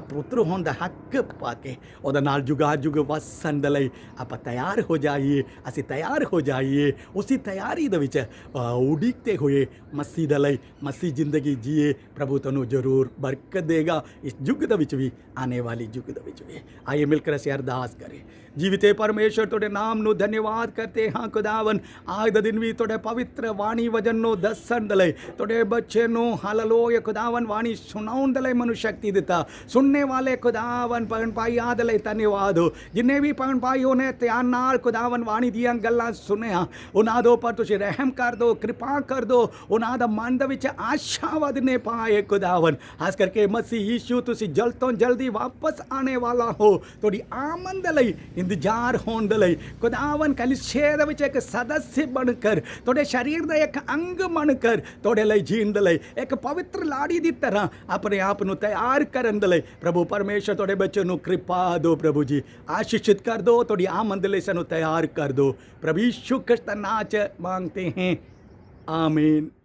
ਪੁੱਤਰ ਹੋਣ ਦਾ ਹੱਕ ਪਾ ਕੇ, ਉਹਦੇ ਨਾਲ ਜੁਗਾ ਜੁਗ ਵਸਣ ਦੇ ਲਈ ਆਪਾਂ ਤਿਆਰ ਹੋ ਜਾਈਏ। ਅਸੀਂ ਤਿਆਰ ਹੋ ਜਾਈਏ, ਉਸੇ ਤਿਆਰੀ ਦੇ ਵਿੱਚ ਉਡੀਕਦੇ ਹੋਏ ਮਸੀਹ ਦੇ ਲਈ ਮਸੀਹ ਜ਼ਿੰਦਗੀ ਜੀਏ। ਪ੍ਰਭੂ ਤੁਹਾਨੂੰ ਜ਼ਰੂਰ ਬਰਕਤ ਦੇਗਾ, ਇਸ ਯੁੱਗ ਦੇ ਵਿੱਚ ਵੀ, ਆने ਵਾਲੀ ਯੁੱਗ ਦੇ ਵਿੱਚ ਵੀ। ਆइए मिलकर ਅਸੀਂ ਅਰਦਾਸ ਕਰੇ। ਜੀਵਿਤੇ ਪਰਮੇਸ਼ਵਰ, ਤੁਹਾਡੇ ਨਾਮ ਨੂੰ ਧੰਨਵਾਦ ਕਰਦੇ ਹਾਂ ਖੁਦਾਵੰ। ਅੱਜ ਦਾ ਦਿਨ ਵੀ ਤੁਹਾਡੇ ਪਵਿੱਤਰ ਬਾਣੀ ਵਚਨ ਨੂੰ ਦੱਸਣ ਦੇ ਲਈ, ਤੁਹਾਡੇ ਬੱਚੇ ਨੂੰ ਹਾਲੇਲੂਇਆ ਖੁਦਾਵੰ ਬਾਣੀ ਸੁਣਾਉਣ ਦੇ ਲਈ ਮੈਨੂੰ ਸ਼ਕਤੀ ਦਿੱਤਾ। ਸੁਣਨੇ ਵਾਲੇ ਖੁਦਾਵੰ ਭੈਣ ਭਾਈਆਂ ਦੇ ਲਈ ਧੰਨਵਾਦ ਹੋ। ਜਿੰਨੇ ਵੀ ਭੈਣ ਭਾਈ ਉਹਨੇ ਧਿਆਨ ਨਾਲ ਖੁਦਾਵੰ ਬਾਣੀ ਦੀਆਂ ਗੱਲਾਂ ਸੁਣਿਆ, ਉਹਨਾਂ ਦੇ ਉੱਪਰ ਤੁਸੀਂ ਰਹਿਮ ਕਰ ਦਿਓ, ਕਿਰਪਾ ਕਰ ਦਿਓ। ਉਹਨਾਂ ਦਾ ਮਨ ਦੇ ਵਿੱਚ ਆਸ਼ਾਵਾਦ ਨੇ ਪਾਏ ਖੁਦਾਵੰ। ਖਾਸ ਕਰਕੇ ਮਸੀਹ ਯੀਸ਼ੂ ਤੁਸੀਂ ਜਲਦ ਤੋਂ ਜਲਦੀ ਵਾਪਸ ਆने ਵਾਲਾ ਹੋ। ਤੁਹਾਡੀ ਆਮਦ ਦੇ ਲਈ ਇੰਤਜ਼ਾਰ ਹੋਣ ਦੇ ਲਈ ਖੁਦਾਵੰ ਕਲੀਸਿਆ ਦੇ ਵਿੱਚ ਇੱਕ ਸਦस्य ਬਣ ਕਰ, ਤੁਹਾਡੇ ਸਰੀਰ ਦਾ ਇੱਕ ਅੰਗ ਬਣ ਕਰ, ਤੁਹਾਡੇ ਲਈ ਜੀਣ ਦੇ ਲਈ ਇੱਕ ਪਵਿੱਤਰ ਲਾੜੀ ਦੀ ਤਰ੍ਹਾਂ ਆਪਣੇ ਆਪ ਨੂੰ ਤਿਆਰ ਕਰਨ ਦੇ ਲਈ ਪ੍ਰਭੂ ਪਰਮੇਸ਼ਰ ਤੁਹਾਡੇ ਬੱਚੇ ਨੂੰ ਕਿਰਪਾ ਦਿਓ। ਪ੍ਰਭੂ ਜੀ ਆਸ਼ੀਸ਼ਿਤ ਕਰ ਦਿਓ, ਤੁਹਾਡੀ ਆਮਦ ਲਈ ਸਾਨੂੰ ਤਿਆਰ ਕਰ ਦਿਓ। ਪ੍ਰਭੂ ਯੀਸ਼ੂ ਕ੍ਰਿਸਤ ਨਾਮ ਚ ਮੰਗਤੇ हैं, आमीन।